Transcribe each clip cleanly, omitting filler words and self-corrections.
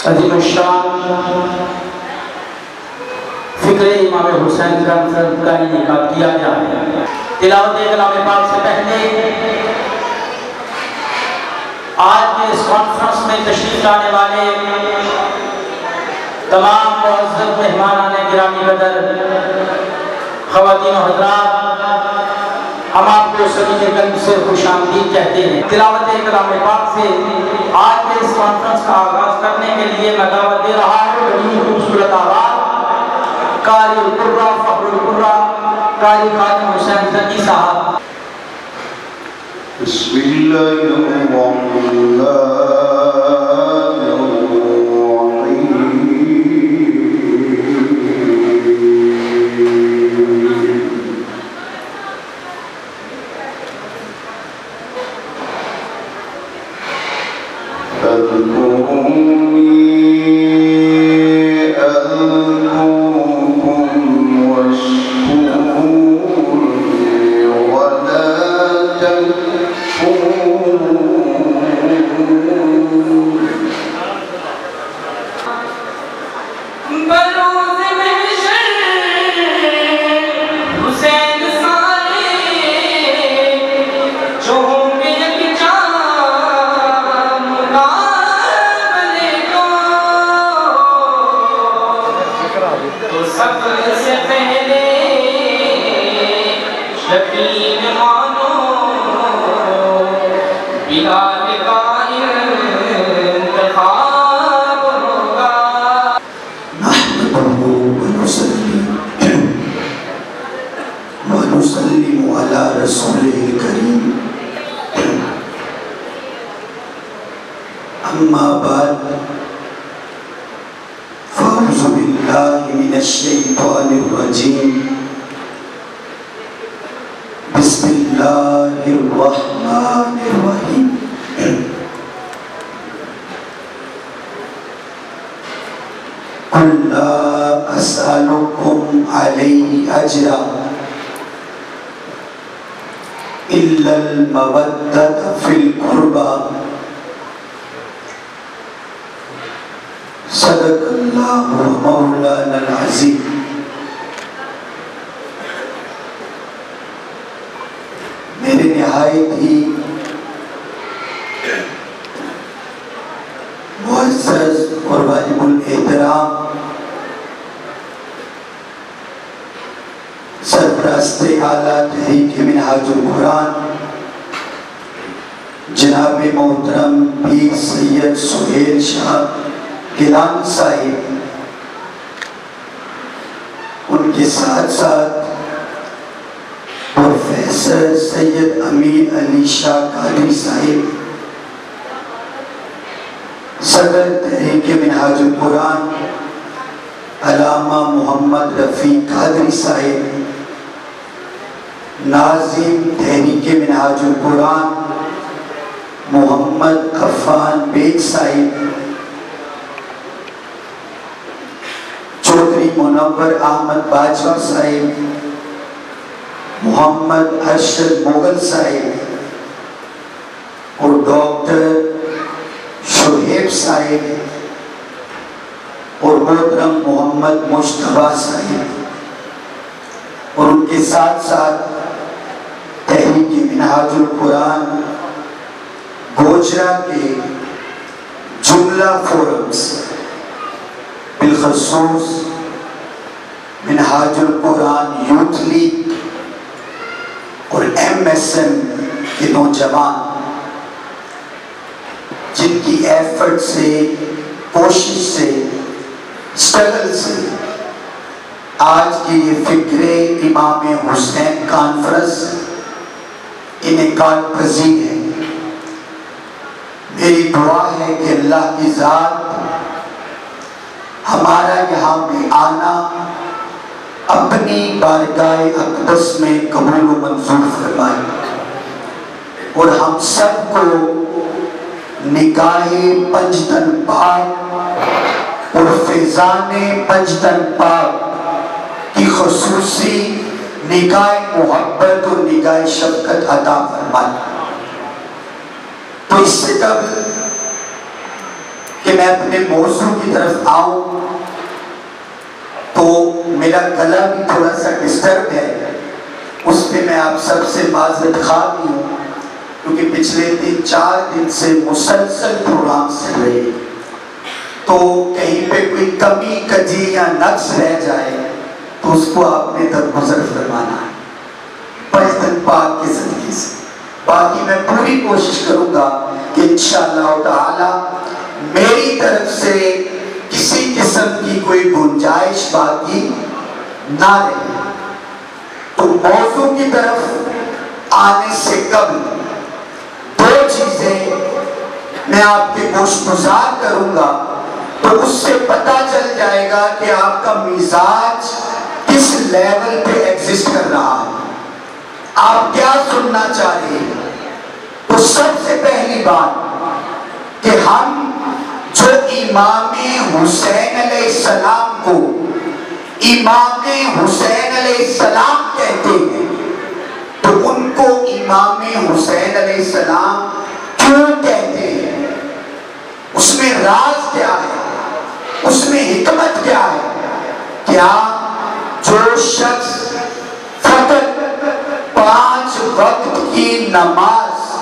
عظیم الشان فکر امام حسین کا انعقاد کیا گیا ہے۔ تلاوت کلام پاک سے پہلے آج کے اس کانفرنس میں تشریف لانے والے تمام معزز مہمانان گرامی قدر خواتین و حضرات، ہم آپ کو سبھی قلب سے خوش آمدید کہتے ہیں۔ تلاوت کلام پاک سے آج کے اس کانفرنس کا آغاز کرنے کے لیے میں دعوت دے رہا ہوں بڑی خوبصورت آواز قاری القرہ فخر القرہ قاری خادم حسین زکی صاحب۔ بسم اللہ الرحمن اما بعد فاعوذ باللہ من الشیطان الرجیم بسم اللہ الرحمن الرحیم قل لا اسألکم علیہ اجرا الا المودۃ فی القربى صدق اللہ مولانا العظیم۔ میرے نہایت ہی معزز اور واجب الاحترام سرپرست اعلیٰ تحریک منہاج القرآن جناب محترم پیر سید سہیل شاہ گیلانی صاحب، ان کے ساتھ ساتھ پروفیسر سید امین علی شاہ قادری صاحب، صدر تحریک منہاج القرآن علامہ محمد رفیع قادری صاحب، ناظم تحریک منہاج القرآن محمد عفان بیگ صاحب، چودھری منور احمد باجوہ صاحب، محمد ارشد مغل صاحب اور ڈاکٹر شعیب صاحب اور محترم محمد مجتبیٰ صاحب، اور ان کے ساتھ ساتھ تحریک منہاج القرآن گوجرا کے جملہ فورمز، بالخصوص منہاج القرآن یوتھ لیگ اور MSM کے نوجوان، جن کی ایفرٹ سے، کوشش سے، سٹرگل سے آج کی یہ فکر امام حسین کانفرنس انعقاد پذیر ہے۔ میری دعا ہے کہ اللہ کی ذات ہمارا یہاں پہ آنا اپنی بارگاہ اقدس میں قبول و منظور فرمائے، اور ہم سب کو نگاہ پنجتن پاک اور فیضان پنجتن پاک کی خصوصی نگاہ محبت اور نگاہ شفقت عطا فرمائے۔ تو اس سے قبل کہ میں اپنے موضوع کی طرف آؤں تو میرا گلا بھی تھوڑا سا ڈسٹرب ہے، اس پہ میں آپ سب سے معذرت خواہ بھی ہوں، کیونکہ پچھلے 3-4 دن سے مسلسل پروگرام چل رہے ہیں، تو کہیں پہ کوئی کمی کجی یا نقص رہ جائے تو اس کو آپ نے درگزر فرمانا ہے پرستن پاک کے ذریعے سے۔ باقی میں پوری کوشش کروں گا کہ انشاءاللہ تعالی میری طرف سے کسی قسم کی کوئی گنجائش باقی نہ رہے۔ تو موضوع کی طرف آنے سے قبل 2 چیزیں میں آپ کے گوشگزار کروں گا، تو اس سے پتہ چل جائے گا کہ آپ کا مزاج کس لیول پہ ایگزسٹ کر رہا ہے، آپ کیا سننا چاہ رہے ہیں۔ تو سب سے پہلی بات کہ ہم جو امام حسین علیہ السلام کو امام حسین علیہ السلام کہتے ہیں، تو ان کو امام حسین علیہ السلام کیوں کہتے ہیں، اس میں راز کیا ہے، اس میں حکمت کیا ہے؟ کیا جو شخص فقط 5 وقت کی نماز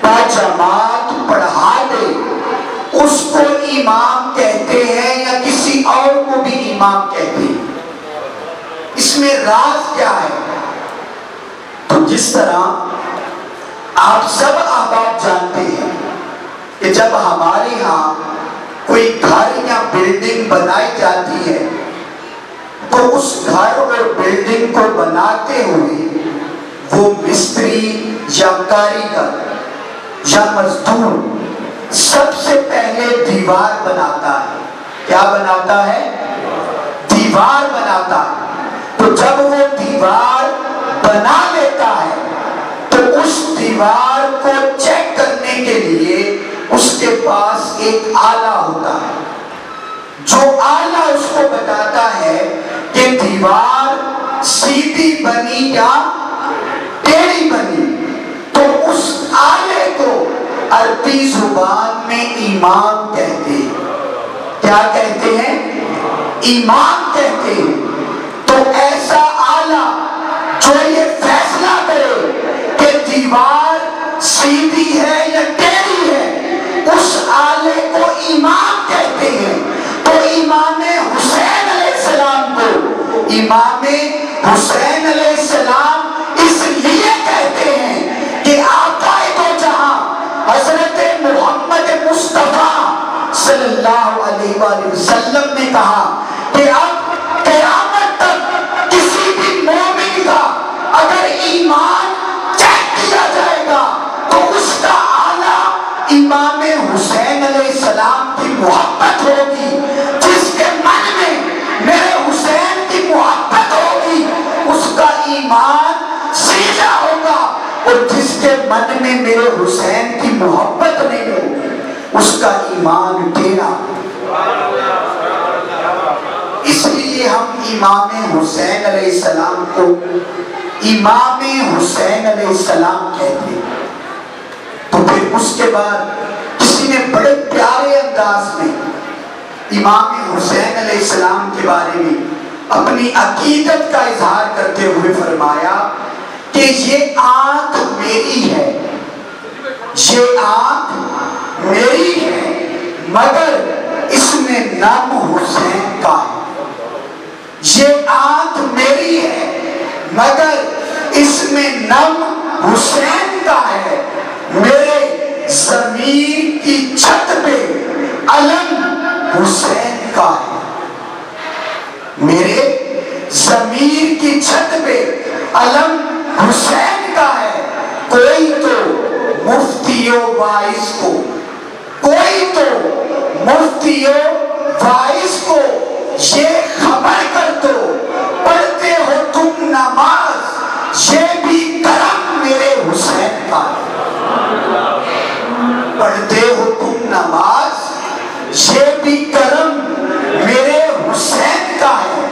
باجماعت پڑھا دے اس کو امام کہتے ہیں یا کسی اور کو بھی امام کہتے ہیں؟ اس میں راز کیا ہے؟ تو جس طرح آپ سب احباب جانتے ہیں کہ جب ہمارے ہاں کوئی گھر یا بلڈنگ بنائی جاتی ہے تو اس گھر اور بلڈنگ کو بناتے ہوئے وہ مستری یا کاریگر یا مزدور سب سے پہلے دیوار بناتا ہے۔ کیا بناتا ہے؟ دیوار بناتا ہے۔ تو جب وہ دیوار بنا لیتا ہے تو اس دیوار کو چیک کرنے کے لیے اس کے پاس ایک آلہ ہوتا ہے، جو آلہ اس کو بتاتا ہے کہ دیوار سیدھی بنی یا ٹیڑھی بنی۔ تو اس آلے کو عربی زبان میں امام کہتے ہیں۔ کیا کہتے ہیں؟ امام کہتے ہیں۔ تو ایسا آلہ جو یہ فیصلہ کرے کہ دیوار سیدھی ہے یا ٹیڑھی ہے، اس آلے کو امام کہتے ہیں۔ تو امام حسین علیہ السلام کو امام حسین علیہ السلام اس لیے کہتے ہیں کہ آقا دو جہاں حضرت محمد مصطفیٰ صلی اللہ علیہ وآلہ وسلم نے کہا کہ اب قیامت تک کسی بھی مومن کا اگر ایمان چیک کیا جائے گا تو اس کا آلہ امام حسین علیہ السلام کی محبت ہوگی۔ جس کے من میں میرے حسین کی محبت ہوگی اس کا ایمان سیدھا ہوگا، اور جس کے من میں میرے حسین کی محبت نہیں ہوگی اس کا ایمان ٹیڑھا۔ اس لیے ہم امام حسین علیہ السلام کو امام حسین علیہ السلام کہتے ہیں۔ تو پھر اس کے بعد کسی نے بڑے پیارے انداز میں امام حسین علیہ السلام کے بارے میں اپنی عقیدت کا اظہار کرتے ہوئے فرمایا کہ یہ آنکھ میری ہے، یہ آنکھ میری ہے، مگر اس میں نام حسین کا ہے۔ یہ آنکھ میری ہے مگر اس میں نم حسین کا ہے۔ میرے ضمیر کی چھت پہ علم حسین کا ہے۔ میرے ضمیر کی چھت پہ علم حسین کا ہے۔ کوئی تو مفتی و واعظ کو، کوئی تو مفتی و واعظ کو یہ خبر کر دو، پڑھتے ہو تم نماز یہ بھی کرم میرے حسین کا ہے۔ پڑھتے ہو تم نماز یہ بھی کرم میرے حسین کا ہے۔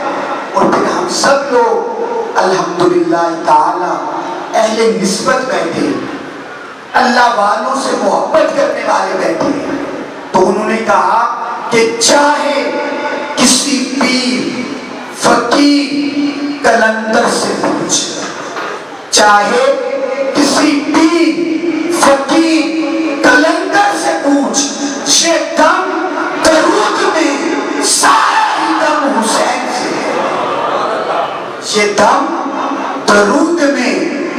اور پھر ہم سب لوگ الحمدللہ تعالی اہل نسبت بیٹھے، اللہ والوں سے محبت کرنے والے بیٹھے ہیں، تو انہوں نے کہا کہ چاہے کسی پیر فقیر کلندر سے پوچھ، چاہے کسی پیر فقیر کلندر سے پوچھ، یہ دم درود میں سارا ہی دم حسین سے ہے، یہ دم درود میں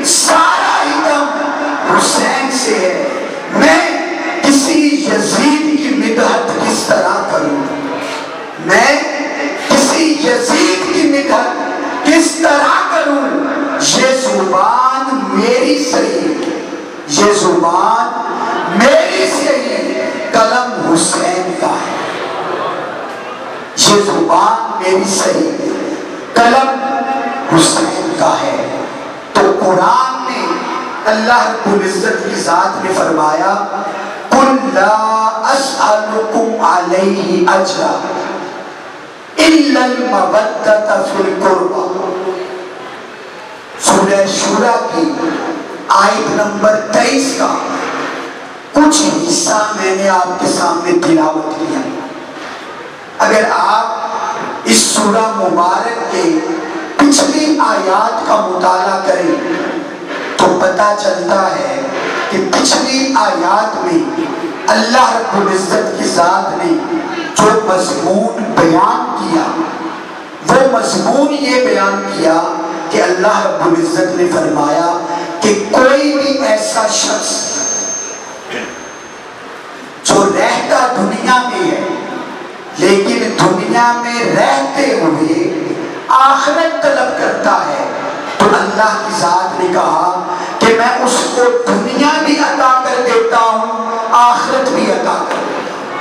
سارا ہی دم حسین سے ہے۔ میں کسی یزید کی مدحت کس طرح کروں، میں کسی یزید کی مدحت کس طرح کروں، یہ زبان میری صحیح، یہ زبان میری صحیح، قلم حسین کا ہے، یہ زبان میری صحیح، قلم حسین کا ہے۔ تو قرآن نے اللہ رب العزت کی ذات نے فرمایا قُلْ لَا أَسْأَلُكُمْ عَلَيْهِ أَجْرًا إِلَّا الْمَوَدَّةَ فِي الْقُرْبَى۔ سورہ شورى کی آیت نمبر 23 کا کچھ حصہ میں نے آپ کے سامنے تلاوت کیا۔ اگر آپ اس سورہ مبارک کے پچھلی آیات کا مطالعہ کریں تو پتہ چلتا ہے کہ پچھلی آیات میں اللہ رب العزت کی ذات نے جو مضمون بیان کیا وہ مضمون یہ بیان کیا کہ اللہ رب العزت نے فرمایا کہ کوئی بھی ایسا شخص جو رہتا دنیا میں ہے لیکن دنیا میں رہتے ہوئے آخرت طلب کرتا ہے تو اللہ کی ذات نے کہا کہ میں اس کو دنیا بھی عطا کر دیتا ہوں، آخرت بھی عطا کر دیتا ہوں۔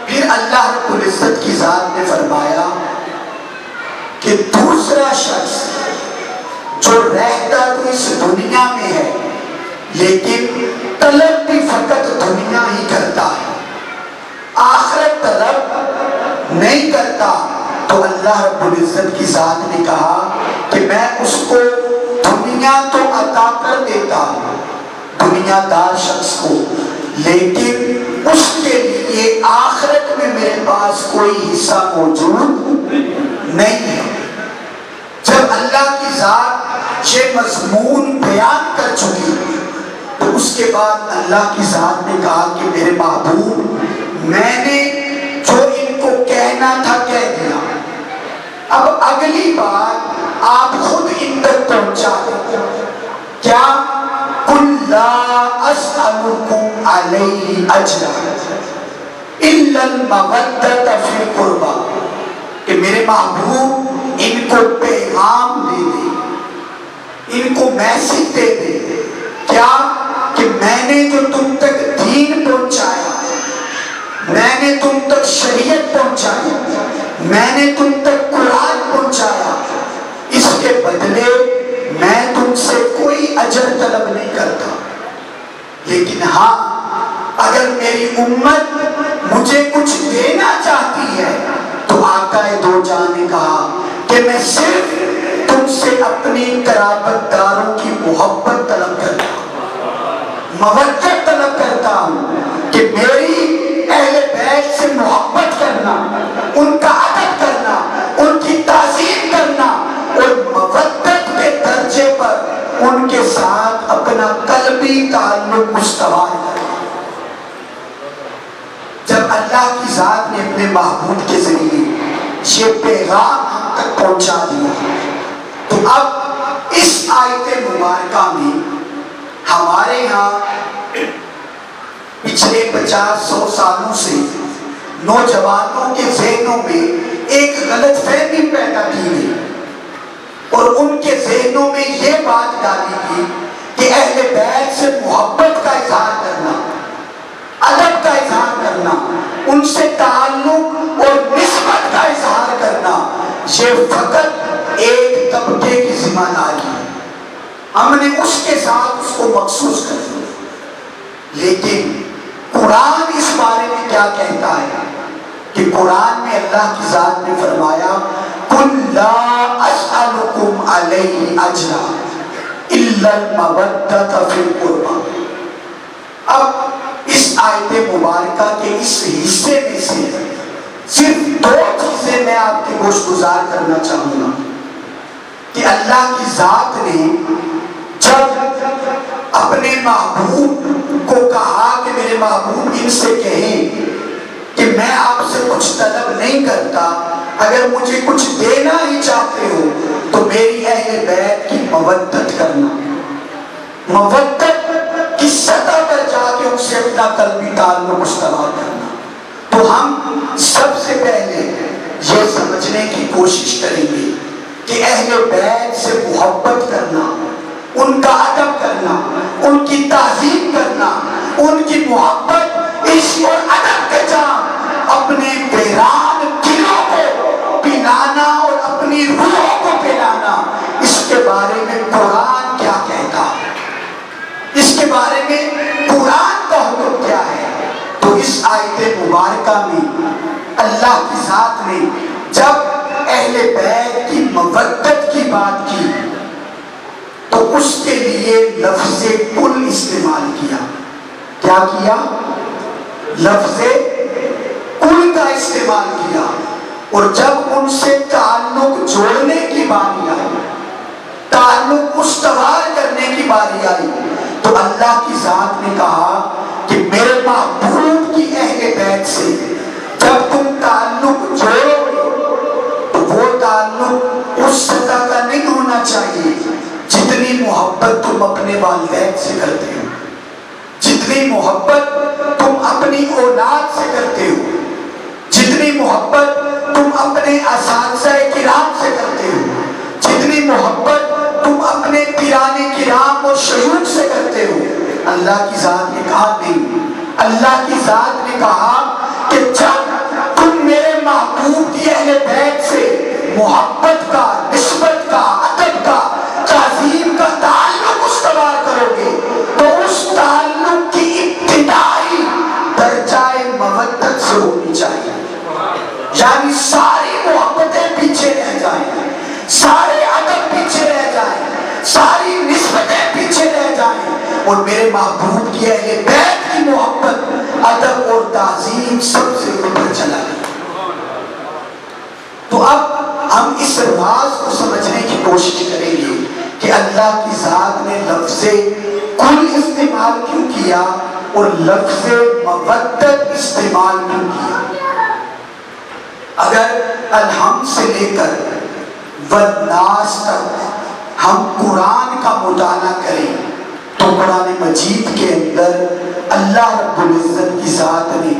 پھر اللہ رب العزت کی ذات نے فرمایا کہ دوسرا شخص جو رہتا تو اس دنیا میں ہے لیکن طلب بھی فقط دنیا ہی کرتا ہے، آخرت طلب نہیں کرتا، تو اللہ رب العزت کی ذات نے کہا کہ میں اس کو دنیا تو عطا کر دیتا ہوں دنیا دار شخص کو، لیکن اس کے لیے آخرت میں میرے پاس کوئی حصہ موجود نہیں ہے۔ جب اللہ کی ذات یہ مضمون بیان کر چکی تو اس کے بعد اللہ کی ذات نے کہا کہ میرے محبوب میں نے جو ان کو کہنا تھا کہہ دیا، اب اگلی بات آپ خود ان تک پہنچا دیں۔ کیا قُلْ لَا أَسْأَلُكُمْ عَلَيْهِ أَجْرًا إِلَّا الْمَوَدَّةَ فِي الْقُرْبَى، کہ میرے محبوب ان کو پیغام دے دے، ان کو میسج دے دے، کیا کہ میں نے جو تم تک دین پہنچایا، میں نے تم تک شریعت پہنچائی، میں نے تم تک قرآن پہنچایا، اس کے بدلے میں تم سے کوئی اجر طلب نہیں کرتا، لیکن ہاں اگر میری امت مجھے کچھ دینا چاہتی ہے تو آقا دو جہاں نے کہا کہ میں صرف تم سے اپنی قرابت داروں کی محبت طلب کرتا ہوں، مودت طلب کرتا ہوں کہ میری اہل بیت سے محبت کرنا، ان کا ادب کرنا، ان کی تعظیم کرنا اور مودت کے درجے پر ان کے ساتھ اپنا قلبی تعلق استوار کرنا۔ جب اللہ کی ذات نے اپنے محبوب کے ذریعے یہ پیغام ہم تک پہنچا دیا تو اب اس آیت مبارکہ میں ہمارے ہاں پچھلے 50-100 سالوں سے نوجوانوں کے ذہنوں میں ایک غلط فہمی پیدا کی گئی اور ان کے ذہنوں میں یہ بات ڈالی گئی کہ اہل بیت سے محبت کا اظہار کرنا، ادب کا اظہار کرنا، ان سے تعلق اور نسبت کا اظہار کرنا یہ فقط ایک طبقے کی ذمہ داری ہے، ہم نے اس کے ساتھ اس کو مخصوص کر دیا۔ لیکن قرآن اس بارے میں کیا کہتا ہے کہ قرآن میں اللہ کی ذات نے فرمایا قُلْ لَا أَسْأَلُكُمْ عَلَيْهِ أَجْرًا إِلَّا الْمَوَدَّةَ فِي الْقُرْبَى۔ اب اس آیت مبارکہ کے اس حصے میں سے صرف 2 چیزیں میں آپ کے گوش گزار کرنا چاہوں گا کہ اللہ کی ذات نے جب اپنے محبوب کو کہا کہ میرے محبوب ان سے کہیں کہ میں آپ سے کچھ طلب نہیں کرتا، اگر مجھے کچھ دینا ہی چاہتے ہو تو میری اہل بیت کی مودت کرنا، مودت کی سطح پر جا کے ان سے اپنا قلبی تعلق استوار کرنا۔ تو ہم سب سے پہلے یہ سمجھنے کی کوشش کریں گے کہ اہل بیت سے محبت کرنا، ان کا ادب کرنا، ان کی تعظیم کرنا، ان کی محبت، عشق اور ادب کے جام اپنے ویران دلوں کو پلانا اور اپنی روحوں کو پلانا، اس کے بارے میں قرآن کیا کہتا ہے، اس کے بارے میں قرآن کا حکم کیا ہے۔ تو اس آیت مبارکہ میں اللہ کی ذات نے جب اہل بیت کی مودت کی بات کی تو اس کے لیے لفظ کل استعمال کیا۔ کیا کیا؟ لفظ کل کا استعمال کیا۔ اور جب ان سے تعلق جوڑنے کی باری آئی، تعلق استوار کرنے کی باری آئی، تو اللہ کی ذات نے کہا کہ میرے محبوب کی اہل بیت سے جب تم تعلق جوڑو گے تو وہ تعلق اس سطح کا نہیں ہونا چاہیے جتنی محبت تم اپنے والدین سے کرتے ہو، جتنی محبت تم اپنی اولاد سے کرتے ہو، جتنی محبت تم اپنے اساتذہ کرام سے کرتے ہو، جتنی محبت تم اپنے پیرانے کرام اور شیوخ سے کرتے ہو۔ اللہ کی ذات نے کہا نہیں، اللہ کی ذات نے کہا کہ جب تم میرے محبوب کی اہل بیت سے محبت کا، نسبت کا، ادب کا، تعظیم کا تعلق استوار کرو گے تو اس تعلق کی ابتدائی درجۂ مودت سے ہونی چاہیے، یعنی ساری محبتیں پیچھے رہ جائیں، سارے ادب پیچھے رہ جائیں، ساری نسبتیں پیچھے رہ جائیں اور میرے محبوب کی اہل بیت کی محبت، ادب اور تعظیم سب سے اوپر چلا گیا۔ تو اب ہم اس راز کو سمجھنے کی کوشش کریں گے کہ اللہ کی ذات نے لفظ کل استعمال کیوں کیا اور لفظ مودت استعمال کیوں کیا۔ اگر الحمد سے لے کر والناس تک ہم قرآن کا مطالعہ کریں تو قرآن مجید کے اندر اللہ رب العزت کی ذات نے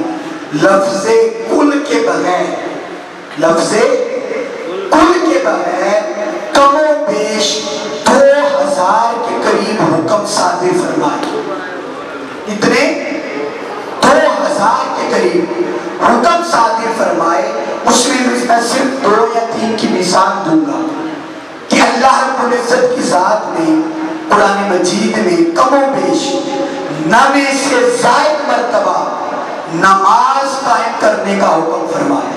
لفظ کل کے بغیر، لفظ کل کے بغیر کم و بیش 2000 کے قریب حکم صادر فرمائے، اتنے 2000 کے قریب حکم صادر فرمائے۔ اس میں میں صرف 2 یا 3 کی مثال دوں گا کہ اللہ رب العزت کی ذات نے قرآن مجید میں کم و بیش 9 سے زائد مرتبہ نماز قائم کرنے کا حکم فرمایا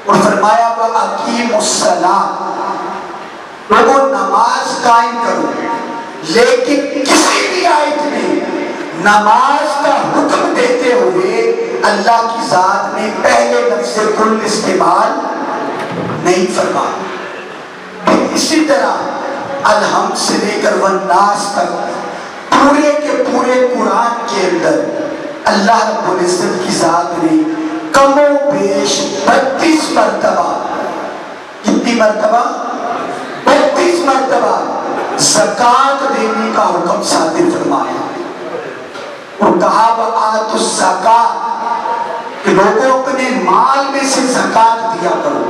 اور فرمایا وَأَقِیمُوا الصَّلَاةَ، لوگوں نماز قائم کرو، لیکن کسی بھی آیت میں نماز کا حکم دیتے ہوئے اللہ کی ذات نے پہلے لفظ کل استعمال نہیں فرمایا۔ اسی طرح الحمد سے لے کر والناس تک پورے کے پورے قرآن کے اندر اللہ رب العزت کی ذات نے کم و بیش 32 مرتبہ، کتنی مرتبہ؟ 32 مرتبہ زکوٰۃ دینے کا حکم صادر فرمایا اور کہا وَآتُوا الزَّکَاۃَ کہ لوگوں اپنے مال میں سے زکوٰۃ دیا کرو۔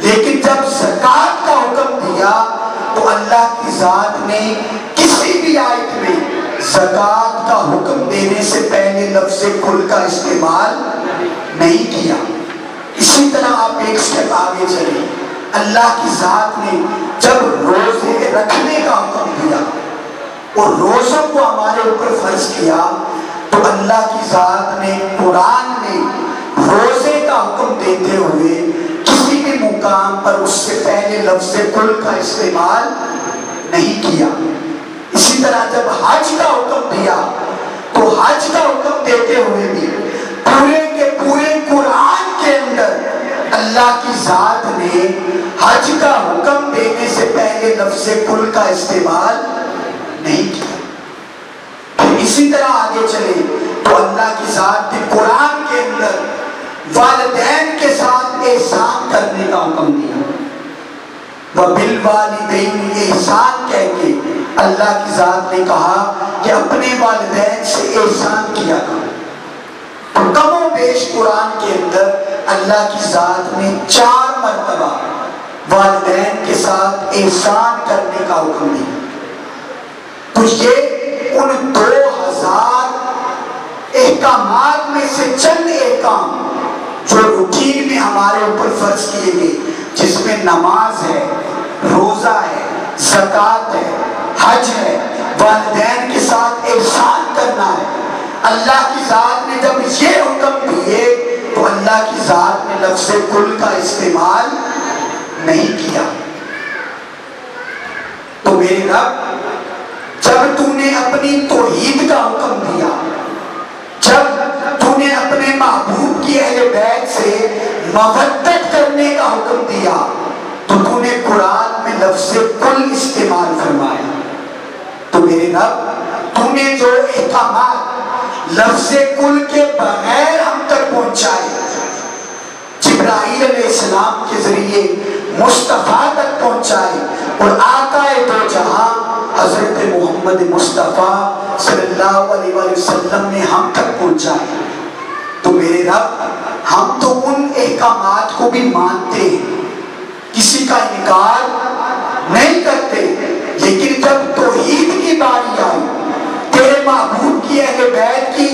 لیکن جب زکوٰۃ کا حکم دیا تو اللہ کی ذات نے کسی بھی آیت میں زکوٰۃ کا حکم دینے سے پہلے لفظ کل کا استعمال نہیں کیا۔ اسی طرح آپ ایک سٹیپ آگے چلیں، اللہ کی ذات نے جب روزے رکھنے کا حکم دیا اور روزوں کو ہمارے اوپر فرض کیا تو اللہ کی ذات نے قرآن میں روزے کا حکم دیتے ہوئے کسی بھی مقام پر اس سے پہلے لفظ کل کا استعمال نہیں کیا۔ اسی طرح جب حج کا حکم دیا تو حج کا حکم دیتے ہوئے بھی پورے کے پورے قرآن کے اندر اللہ کی ذات نے حج کا حکم دینے سے پہلے لفظ کل کا استعمال نہیں کیا. پھر اسی طرح آگے چلے تو اللہ کی ذات نے قرآن کے اندر والدین کے ساتھ احسان کرنے کا حکم دیا. وَبِالْوَالِدَيْنِ احسان کہہ کے اللہ کی ذات نے کہا کہ اپنے والدین سے احسان کیا کرو. تو کم و بیش قرآن کے اندر اللہ کی ذات نے 4 مرتبہ والدین کے ساتھ احسان کرنے کا حکم دیا. تو یہ ان 2000 احکامات میں سے چند احکام جو روٹین میں ہمارے اوپر فرض کیے گئے، جس میں نماز ہے، روزہ ہے، زکوٰۃ ہے، حج ہے، والدین کے ساتھ احسان کرنا ہے. اللہ کی ذات نے جب یہ حکم دیے تو اللہ کی ذات نے لفظ کل کا استعمال نہیں کیا. تو میرے رب، جب تو نے اپنی توحید کا حکم دیا، جب تو نے اپنے محبوب کی اہل بیت سے مودت کرنے کا حکم دیا، تو تو نے قرآن میں لفظ کل استعمال فرمایا. تو میرے رب، تو نے جو احکامات لفظ کل کے بغیر ہم تک پہنچائے، جبرائیل علیہ السلام کے ذریعے مصطفیٰ تک پہنچائے، اور آقا دو جہاں حضرت محمد مصطفیٰ صلی اللہ علیہ وسلم نے ہم تک پہنچائے. تو میرے رب، ہم تو ان احکامات کو بھی مانتے ہیں، کسی کا انکار نہیں کرتے، لیکن جب توحید کی باری آئی، تیرے محبوب کی اہل بیت کی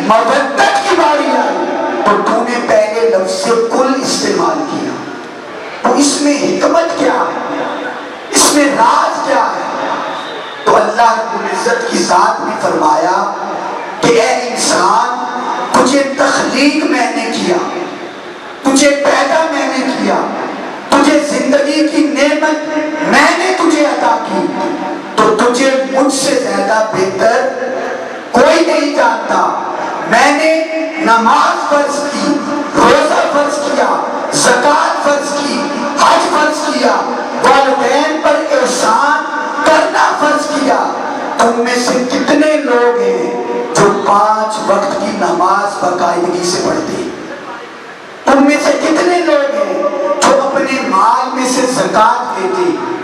مودت کی باری آئی، تو تو نے پہلے لفظ کل استعمال کیا. تو اس میں حکمت کیا ہے؟ اس میں راز کیا ہے؟ تو اللہ رب العزت کی ذات نے فرمایا کہ اے انسان، تجھے تخلیق میں نے کیا، تجھے پیدا میں نے کیا، تجھے زندگی کی نعمت میں نے تجھے عطا کی، تو تجھے مجھ سے زیادہ بہتر کوئی نہیں جانتا. میں نے نماز فرض کی، روزہ فرض کیا، زکوٰۃ فرض کی، حج فرض کیا، والدین پر احسان کرنا فرض کیا. تم میں سے کتنے لوگ ہیں جو 5 وقت کی نماز باقاعدگی سے پڑھتے ہیں؟ تم میں سے کتنے لوگ ہیں جو اپنے مال میں سے زکوٰۃ دیتے ہیں؟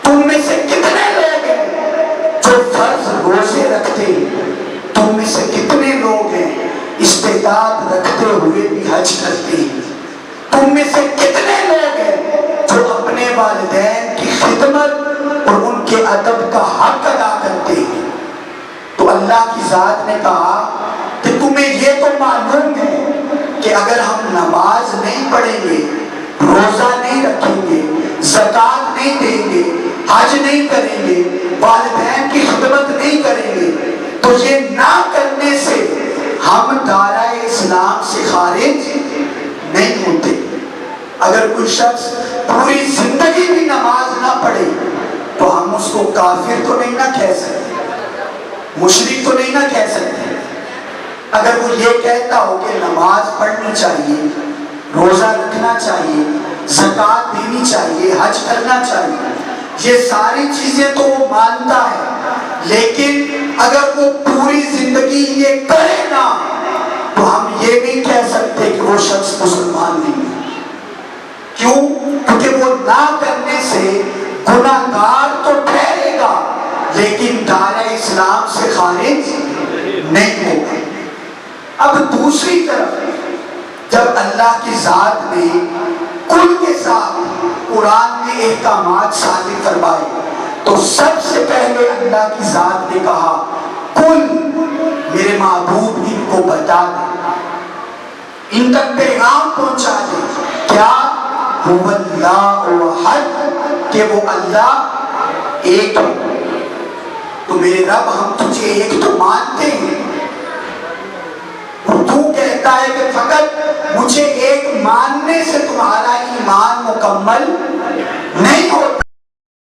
تم میں سے کتنے لوگ ہیں جو فرض روزے رکھتے ہیں؟ تم میں سے کتنے لوگ ہیں استعداد رکھتے ہوئے بھی حج کرتے ہیں؟ تم میں سے کتنے لوگ ہیں جو اپنے والدین کی خدمت اور ان کے ادب کا حق ادا کرتے ہیں؟ تو اللہ کی ذات نے کہا کہ تمہیں یہ تو معلوم ہے کہ اگر ہم نماز نہیں پڑھیں گے، روزہ نہیں رکھیں گے، زکوٰۃ نہیں دیں گے، حج نہیں کریں گے، والدین کی خدمت نہیں کریں گے، تو یہ نہ کرنے سے ہم دائرۂ اسلام سے خارج نہیں ہوتے. اگر کوئی شخص پوری زندگی بھی نماز نہ پڑھے تو ہم اس کو کافر تو نہیں نہ کہہ سکتے، مشرک تو نہیں نہ کہہ سکتے. اگر وہ یہ کہتا ہو کہ نماز پڑھنی چاہیے، روزہ رکھنا چاہیے، زکوٰۃ دینی چاہیے، حج کرنا چاہیے، یہ ساری چیزیں تو وہ مانتا ہے، لیکن اگر وہ پوری زندگی یہ کرے نا تو ہم یہ نہیں کہہ سکتے کہ وہ شخص مسلمان نہیں ہے. کیوں؟ کیونکہ وہ نہ کرنے سے گناہ گار تو ٹھہرے گا لیکن دائرۂ اسلام سے خارج نہیں ہوگا. اب دوسری طرف جب اللہ کی ذات نے کل کے ساتھ قرآن میں احکامات صادر فرمائے تو سب سے پہلے اللہ کی ذات نے کہا کل، میرے محبوب ان کو بتا دے، ان تک پیغام پہنچا دے. کیا؟ هو اللہ احد، کہ وہ اللہ ایک ہے. تو میرے رب، ہم تجھے ایک تو مانتے ہیں، اور تو کہتا ہے کہ فقط مجھے ایک ماننے سے تمہارا ایمان مکمل نہیں ہوتا.